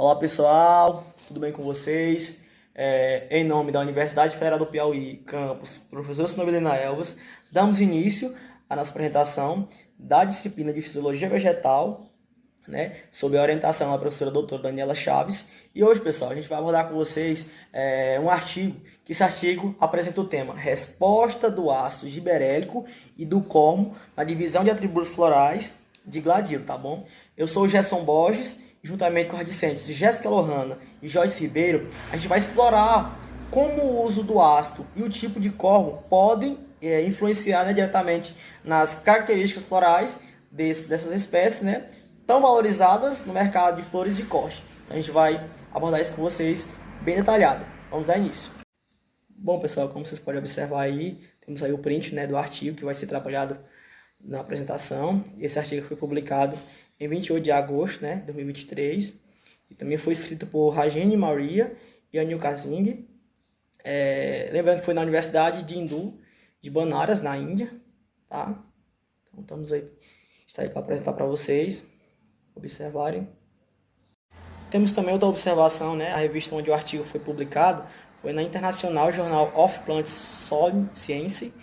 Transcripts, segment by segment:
Olá pessoal, tudo bem com vocês? Em nome da Universidade Federal do Piauí, campus Professor Sinobilina Elvas, damos início à nossa apresentação da disciplina de Fisiologia Vegetal, né, sob a orientação da professora doutora Daniela Chaves. E hoje, pessoal, a gente vai abordar com vocês um artigo, que esse artigo apresenta o tema Resposta do ácido giberélico e do cormo na divisão de atributos florais de gladilo, tá bom? Eu sou o Gerson Borges, juntamente com as discentes Jéssica Lohana e Joyce Ribeiro, a gente vai explorar como o uso do ácido e o tipo de cormo podem influenciar, né, diretamente nas características florais dessas espécies, né, tão valorizadas no mercado de flores de corte. A gente vai abordar isso com vocês bem detalhado. Vamos dar início. Bom, pessoal, como vocês podem observar aí, temos aí o print, né, do artigo que vai ser trabalhado na apresentação. Esse artigo foi publicado em 28 de agosto, né, de 2023, e também foi escrito por Rajeni Maria e Anil Kazing. Lembrando que foi na Universidade de Hindu, de Banaras, na Índia, tá? Então está aí para apresentar para vocês observarem. Temos também outra observação, né? A revista onde o artigo foi publicado foi na International Journal of Plant Soil Science.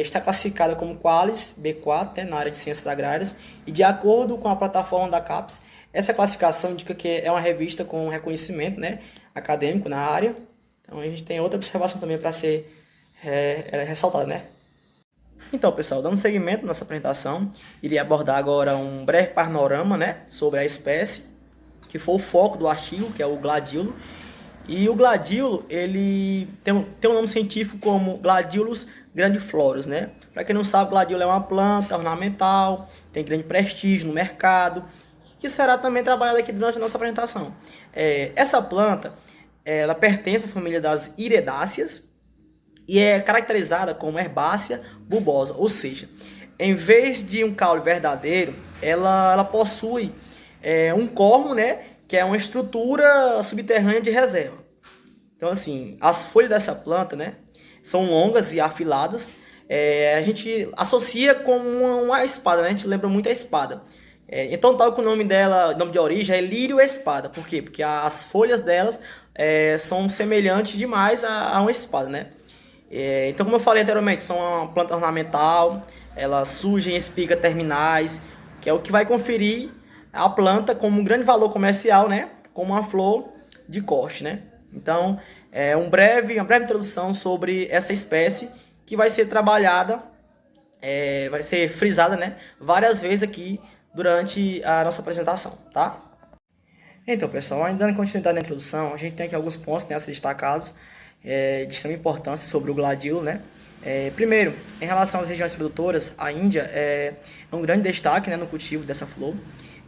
Está classificada como Qualis B4, né, na área de ciências agrárias, e de acordo com a plataforma da CAPES, essa classificação indica que é uma revista com reconhecimento, né, acadêmico na área. Então a gente tem outra observação também para ser ressaltada, né? Então, pessoal, dando seguimento nessa apresentação, irei abordar agora um breve panorama, né, sobre a espécie, que foi o foco do artigo, que é o gladilo. E o gladilo, ele tem um nome científico como Gladiolus grandiflorus, né? Para quem não sabe, o gladilo é uma planta ornamental, tem grande prestígio no mercado, que será também trabalhada aqui durante a nossa apresentação. Essa planta, ela pertence à família das iridáceas, e é caracterizada como herbácea bulbosa, ou seja, em vez de um caule verdadeiro, ela possui um cormo, né, que é uma estrutura subterrânea de reserva. Então, assim, as folhas dessa planta, né, são longas e afiladas. A gente associa com uma espada, né, a gente lembra muito a espada. Então, tal que o nome dela, nome de origem é lírio-espada. Por quê? Porque as folhas delas são semelhantes demais a uma espada, né? Então, como eu falei anteriormente, são uma planta ornamental, elas surgem em espigas terminais, que é o que vai conferir a planta como um grande valor comercial, né? Como uma flor de corte, né? Então, uma breve introdução sobre essa espécie que vai ser trabalhada, vai ser frisada, né, várias vezes aqui durante a nossa apresentação, tá? Então, pessoal, ainda dando continuidade na introdução, a gente tem aqui alguns pontos, né, a ser destacados, de extrema importância sobre o gladilo, né? Primeiro, em relação às regiões produtoras, a Índia é um grande destaque, né, no cultivo dessa flor,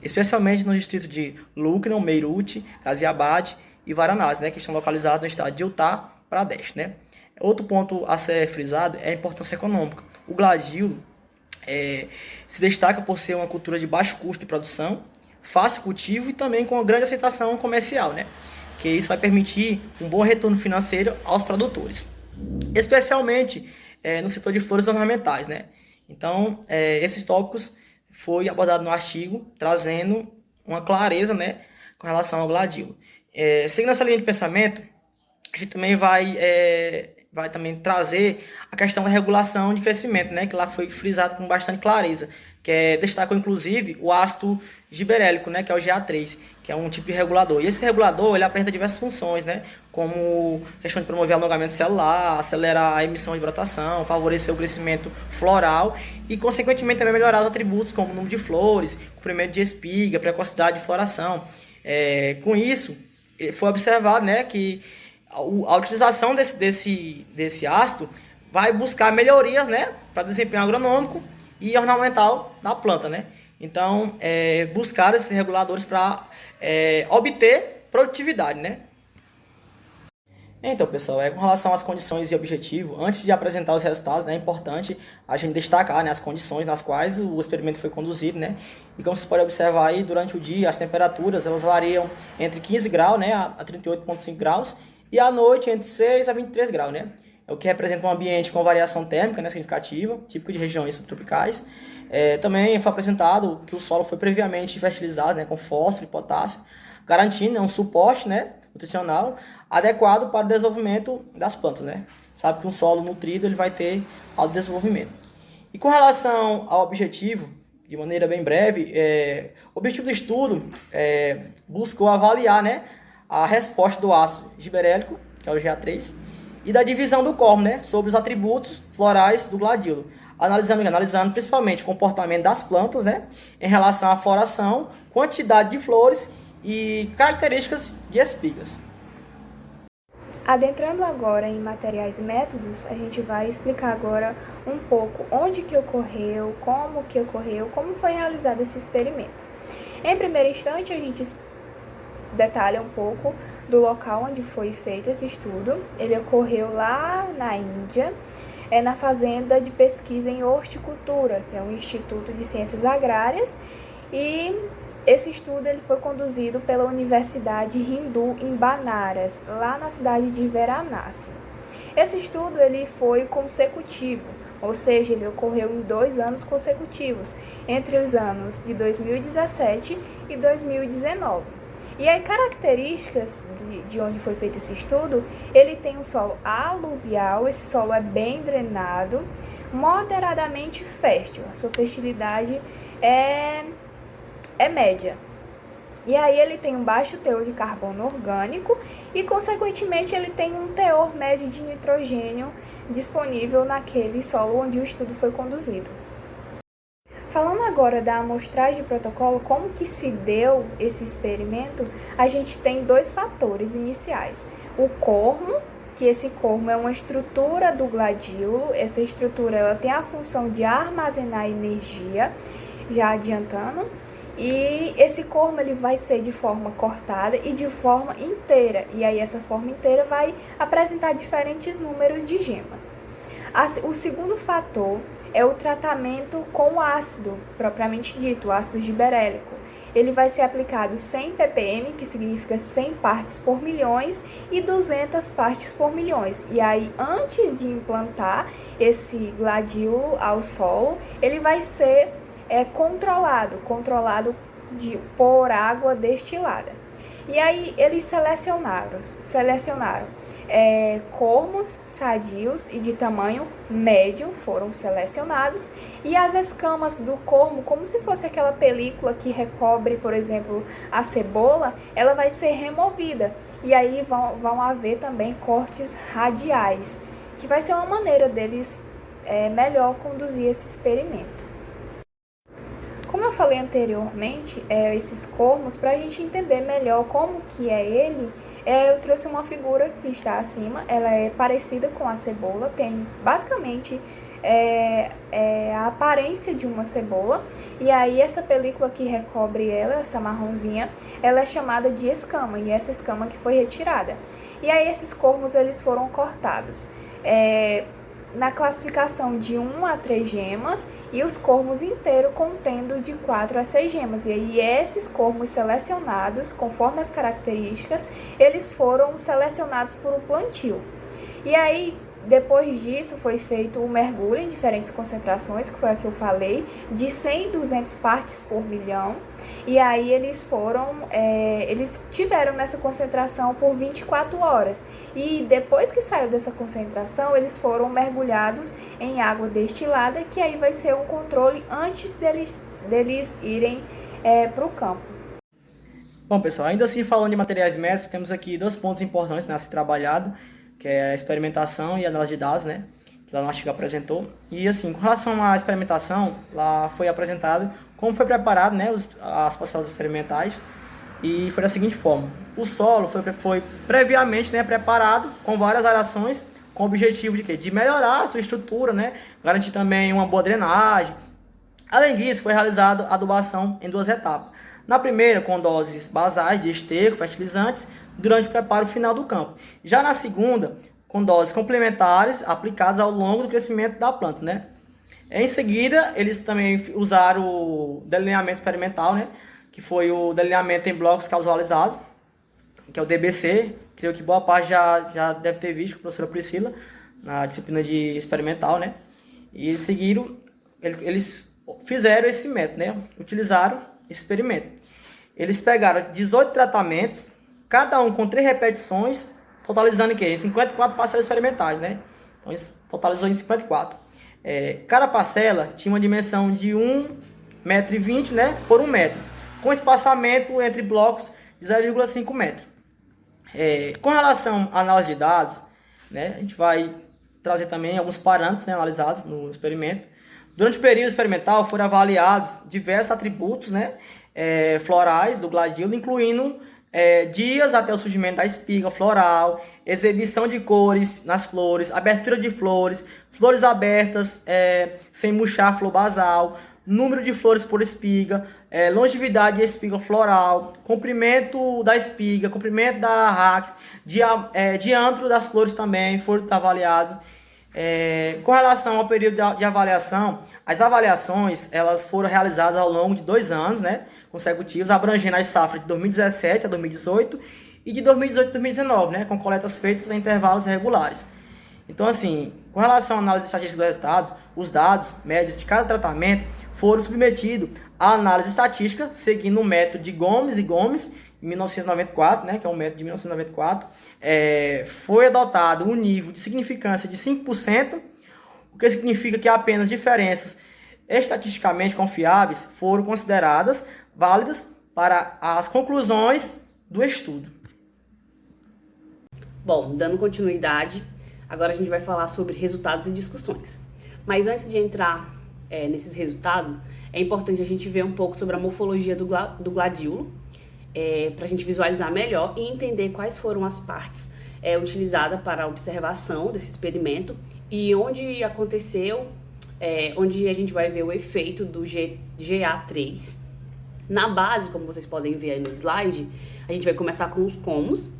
especialmente nos distritos de Lucknow, Meerut, Ghaziabad e Varanasi, né, que estão localizados no estado de Uttar Pradesh, né? Outro ponto a ser frisado é a importância econômica. O gladilo se destaca por ser uma cultura de baixo custo de produção, fácil cultivo e também com uma grande aceitação comercial, né? Que isso vai permitir um bom retorno financeiro aos produtores, especialmente no setor de flores ornamentais, né? Então, esses tópicos foi abordado no artigo, trazendo uma clareza, né, com relação ao gladilo. Seguindo essa linha de pensamento, a gente também vai também trazer a questão da regulação de crescimento, né, que lá foi frisado com bastante clareza, que destacou inclusive o ácido giberélico, né, que é o GA3, que é um tipo de regulador. E esse regulador, ele apresenta diversas funções, né, como questão de promover alongamento celular, acelerar a emissão de brotação, favorecer o crescimento floral e, consequentemente, também melhorar os atributos como o número de flores, comprimento de espiga, precocidade de floração. Com isso, foi observado, né, que a utilização desse ácido vai buscar melhorias, né, para desempenho agronômico e ornamental da planta, né? Então, buscar esses reguladores para obter produtividade, né? Então, pessoal, com relação às condições e objetivo, antes de apresentar os resultados, né, é importante a gente destacar, né, as condições nas quais o experimento foi conduzido, né? E como vocês podem observar aí, durante o dia, as temperaturas, elas variam entre 15 graus, né, a 38,5 graus, e à noite entre 6 a 23 graus, né? É o que representa um ambiente com variação térmica, né, significativa, típico de regiões subtropicais. Também foi apresentado que o solo foi previamente fertilizado, né, com fósforo e potássio, garantindo, né, um suporte, né, nutricional adequado para o desenvolvimento das plantas, né? Sabe que um solo nutrido ele vai ter alto desenvolvimento. E com relação ao objetivo, de maneira bem breve, o objetivo do estudo buscou avaliar, né, a resposta do ácido gibberélico, que é o GA3, e da divisão do cormo, né, sobre os atributos florais do gladilo, analisando principalmente o comportamento das plantas, né, em relação à floração, quantidade de flores e características de espigas. Adentrando agora em materiais e métodos, a gente vai explicar agora um pouco onde que ocorreu, como foi realizado esse experimento. Em primeiro instante, a gente detalha um pouco do local onde foi feito esse estudo. Ele ocorreu lá na Índia, na Fazenda de Pesquisa em Horticultura, que é um Instituto de Ciências Agrárias, e esse estudo ele foi conduzido pela Universidade Hindu em Banaras, lá na cidade de Varanasi. Esse estudo ele foi consecutivo, ou seja, ele ocorreu em 2 anos consecutivos, entre os anos de 2017 e 2019. E as características de onde foi feito esse estudo, ele tem um solo aluvial, esse solo é bem drenado, moderadamente fértil, a sua fertilidade é média. E aí ele tem um baixo teor de carbono orgânico e, consequentemente, ele tem um teor médio de nitrogênio disponível naquele solo onde o estudo foi conduzido. Falando agora da amostragem de protocolo, como que se deu esse experimento, a gente tem 2 fatores iniciais. O cormo, que esse cormo é uma estrutura do gladíolo, essa estrutura ela tem a função de armazenar energia, já adiantando, e esse cormo ele vai ser de forma cortada e de forma inteira, e aí essa forma inteira vai apresentar diferentes números de gemas. O segundo fator é o tratamento com ácido, propriamente dito, o ácido gibberélico. Ele vai ser aplicado 100 ppm, que significa 100 partes por milhões, e 200 partes por milhões. E aí, antes de implantar esse gladíolo ao solo, ele vai ser controlado por água destilada. E aí eles selecionaram cormos sadios e de tamanho médio foram selecionados, e as escamas do cormo, como se fosse aquela película que recobre, por exemplo, a cebola, ela vai ser removida, e aí vão haver também cortes radiais, que vai ser uma maneira deles melhor conduzir esse experimento. Como eu falei anteriormente, esses cormos, para a gente entender melhor como que é ele, eu trouxe uma figura que está acima. Ela é parecida com a cebola, tem basicamente a aparência de uma cebola, e aí essa película que recobre ela, essa marronzinha, ela é chamada de escama, e essa escama que foi retirada. E aí esses cormos eles foram cortados na classificação de 1 a 3 gemas, e os cormos inteiros contendo de 4 a 6 gemas. E aí esses cormos selecionados, conforme as características, eles foram selecionados por um plantio. E aí, depois disso, foi feito o mergulho em diferentes concentrações, que foi a que eu falei, de 100 e 200 partes por milhão. E aí eles tiveram nessa concentração por 24 horas. E depois que saiu dessa concentração, eles foram mergulhados em água destilada, que aí vai ser um controle antes deles irem para o campo. Bom, pessoal, ainda assim, falando de materiais médicos, temos aqui 2 pontos importantes a ser trabalhado, que é a experimentação e a análise de dados, né, que lá no artigo apresentou. E assim, com relação à experimentação, lá foi apresentado como foi preparado, né, as parcelas experimentais, e foi da seguinte forma: o solo foi previamente, né, preparado com várias arações, com o objetivo de quê? De melhorar a sua estrutura, né, garantir também uma boa drenagem. Além disso, foi realizada a adubação em 2 etapas. Na primeira, com doses basais de esterco, fertilizantes, durante o preparo final do campo. Já na segunda, com doses complementares aplicadas ao longo do crescimento da planta, né? Em seguida, eles também usaram o delineamento experimental, né? Que foi o delineamento em blocos casualizados, que é o DBC. Creio que boa parte já deve ter visto com a professora Priscila, na disciplina de experimental, né? E eles fizeram esse método, né? Utilizaram esse experimento. Eles pegaram 18 tratamentos, cada um com 3 repetições, totalizando em quê? 54 parcelas experimentais, né? Então, isso totalizou em 54. Cada parcela tinha uma dimensão de 1,20 m, né, por 1 metro, com espaçamento entre blocos de 0,5 metro. Com relação à análise de dados, né, a gente vai trazer também alguns parâmetros, né, analisados no experimento. Durante o período experimental foram avaliados diversos atributos, né, florais do gladiola, incluindo dias até o surgimento da espiga floral, exibição de cores nas flores, abertura de flores, flores abertas sem murchar flor basal, número de flores por espiga, longevidade de espiga floral, comprimento da espiga, comprimento da rax, diâmetro das flores também foram avaliados. Com relação ao período de avaliação, as avaliações elas foram realizadas ao longo de 2 anos, né, consecutivos, abrangendo as safras de 2017 a 2018 e de 2018 a 2019, né, com coletas feitas em intervalos regulares. Então, assim, com relação à análise estatística dos resultados, os dados médios de cada tratamento foram submetidos à análise estatística, seguindo o método de Gomes e Gomes, em 1994, né, que é um método de 1994, foi adotado um nível de significância de 5%, o que significa que apenas diferenças estatisticamente confiáveis foram consideradas válidas para as conclusões do estudo. Bom, dando continuidade, agora a gente vai falar sobre resultados e discussões. Mas antes de entrar nesses resultados, é importante a gente ver um pouco sobre a morfologia do gladiolo, para a gente visualizar melhor e entender quais foram as partes utilizadas para a observação desse experimento e onde aconteceu, onde a gente vai ver o efeito do GA3. Na base, como vocês podem ver aí no slide, a gente vai começar com os comos,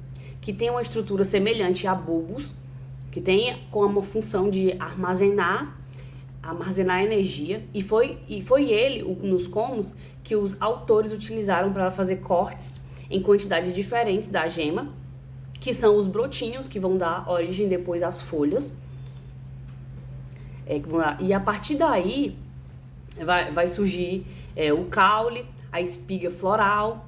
que tem uma estrutura semelhante a bulbos, que tem como função de armazenar energia, e foi ele, nos comos, que os autores utilizaram para fazer cortes em quantidades diferentes da gema, que são os brotinhos que vão dar origem depois às folhas. E a partir daí vai surgir o caule, a espiga floral,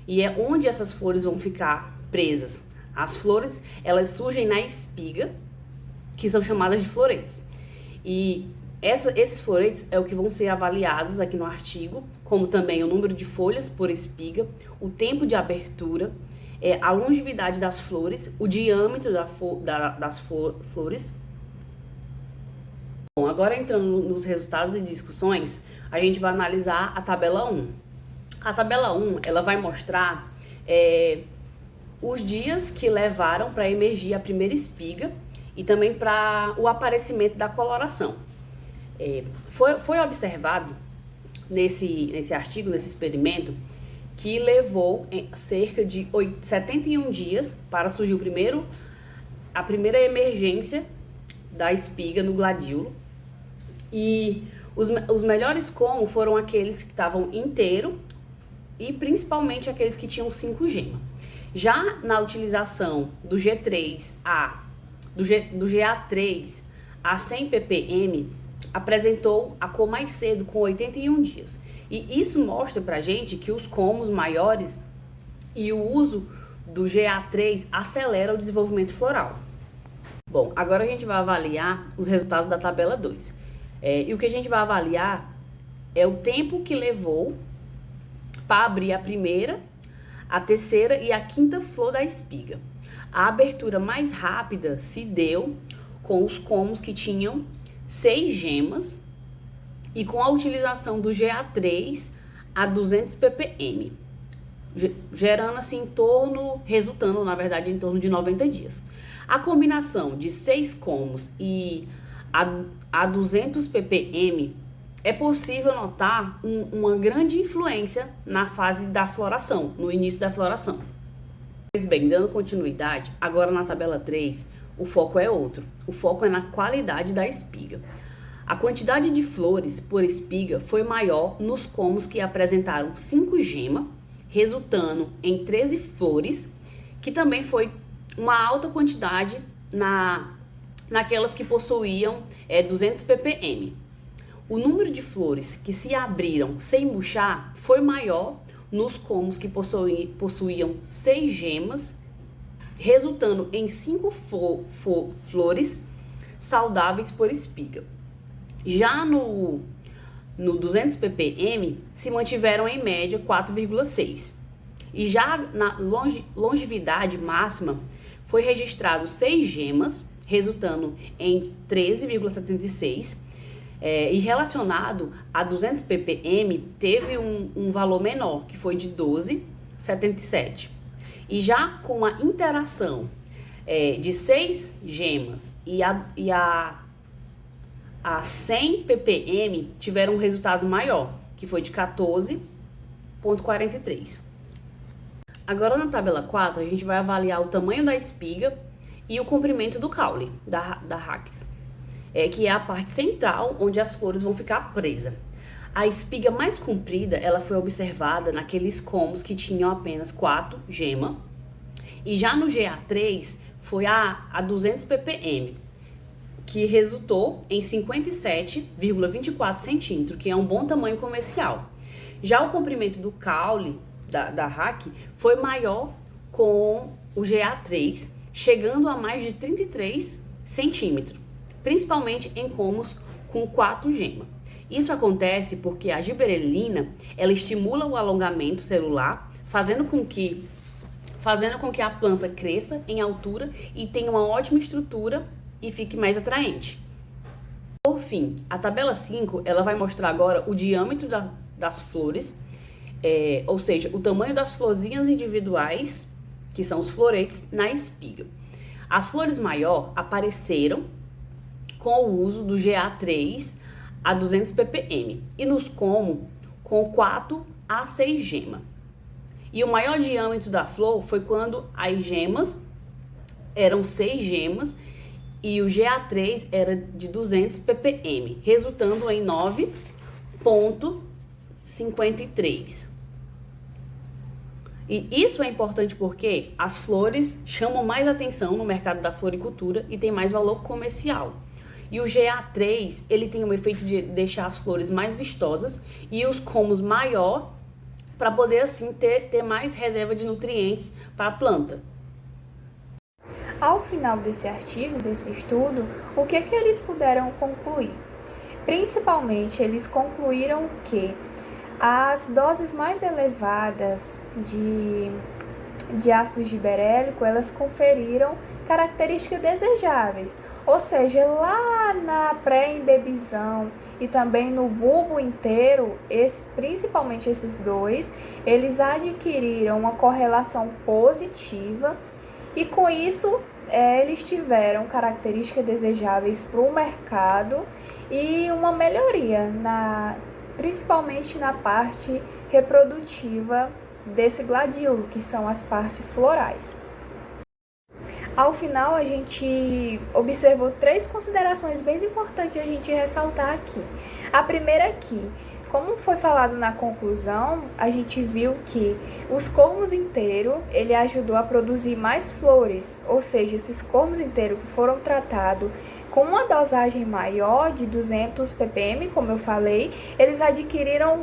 e é onde essas flores vão ficar presas. As flores, elas surgem na espiga, que são chamadas de floretes. E esses floretes é o que vão ser avaliados aqui no artigo, como também o número de folhas por espiga, o tempo de abertura, a longevidade das flores, o diâmetro das flores. Bom, agora entrando nos resultados e discussões, a gente vai analisar a tabela 1. A tabela 1, ela vai mostrar os dias que levaram para emergir a primeira espiga e também para o aparecimento da coloração. Foi observado nesse artigo, nesse experimento, que levou cerca de 71 dias para surgir a primeira emergência da espiga no gladiolo. E os melhores comos foram aqueles que estavam inteiros e principalmente aqueles que tinham 5 gemas. Já na utilização do do GA3 a 100 ppm, apresentou a cor mais cedo, com 81 dias. E isso mostra pra gente que os comos maiores e o uso do GA3 acelera o desenvolvimento floral. Bom, agora a gente vai avaliar os resultados da tabela 2. E o que a gente vai avaliar é o tempo que levou para abrir a primeira, a terceira e a quinta flor da espiga. A abertura mais rápida se deu com os comos que tinham 6 gemas e com a utilização do GA3 a 200 ppm, gerando assim resultando na verdade em torno de 90 dias. A combinação de 6 comos e a 200 ppm é possível notar uma grande influência na fase da floração, no início da floração. Pois bem, dando continuidade, agora na tabela 3, o foco é outro. O foco é na qualidade da espiga. A quantidade de flores por espiga foi maior nos comos que apresentaram 5 gemas, resultando em 13 flores, que também foi uma alta quantidade naquelas que possuíam 200 ppm. O número de flores que se abriram sem murchar foi maior nos comos que possuíam 6 gemas, resultando em 5 flores saudáveis por espiga. Já no 200 ppm se mantiveram em média 4,6. E já na longevidade máxima foi registrado 6 gemas, resultando em 13,76. E relacionado a 200 ppm teve um valor menor, que foi de 12,77. E já com a interação de 6 gemas e a 100 ppm tiveram um resultado maior, que foi de 14,43. Agora na tabela 4 a gente vai avaliar o tamanho da espiga e o comprimento do caule da Hax, que é a parte central onde as flores vão ficar presas. A espiga mais comprida ela foi observada naqueles comos que tinham apenas 4 gemas, e já no GA3 foi a 200 ppm, que resultou em 57,24 centímetros, que é um bom tamanho comercial. Já o comprimento do caule da Hack foi maior com o GA3, chegando a mais de 33 centímetros, principalmente em comos com 4 gemas. Isso acontece porque a giberelina ela estimula o alongamento celular, fazendo com que a planta cresça em altura e tenha uma ótima estrutura e fique mais atraente. Por fim, a tabela 5 ela vai mostrar agora o diâmetro das flores, ou seja, o tamanho das florzinhas individuais, que são os floretes, na espiga. As flores maior apareceram com o uso do GA3 a 200 ppm e nos como com 4 a 6 gemas. E o maior diâmetro da flor foi quando as gemas eram 6 gemas e o GA3 era de 200 ppm, resultando em 9,53. E isso é importante porque as flores chamam mais atenção no mercado da floricultura e tem mais valor comercial. E o GA3, ele tem o efeito de deixar as flores mais vistosas e os comos maior para poder assim ter mais reserva de nutrientes para a planta. Ao final desse artigo, desse estudo, o que eles puderam concluir? Principalmente, eles concluíram que as doses mais elevadas de ácido giberélico, elas conferiram características desejáveis, ou seja, lá na pré-embebizão e também no bulbo inteiro, principalmente esses dois, eles adquiriram uma correlação positiva e com isso eles tiveram características desejáveis para o mercado e uma melhoria principalmente na parte reprodutiva desse gladiolo, que são as partes florais. Ao final, a gente observou 3 considerações bem importantes a gente ressaltar aqui. A primeira é que, como foi falado na conclusão, a gente viu que os cormos inteiros, ele ajudou a produzir mais flores, ou seja, esses cormos inteiros que foram tratados com uma dosagem maior de 200 ppm, como eu falei, eles adquiriram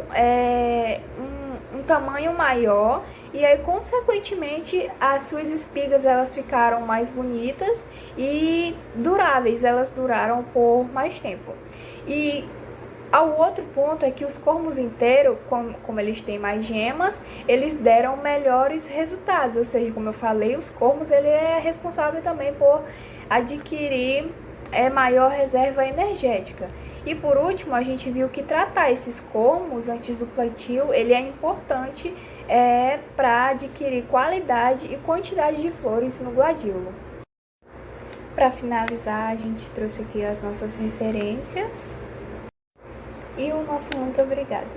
um tamanho maior e aí, consequentemente, as suas espigas elas ficaram mais bonitas e duráveis, elas duraram por mais tempo. E ao outro ponto é que os cormos inteiros, como eles têm mais gemas, eles deram melhores resultados, ou seja, como eu falei, os cormos ele é responsável também por adquirir maior reserva energética. E por último, a gente viu que tratar esses cormos antes do plantio, ele é importante para adquirir qualidade e quantidade de flores no gladiolo. Para finalizar, a gente trouxe aqui as nossas referências e o nosso muito obrigado.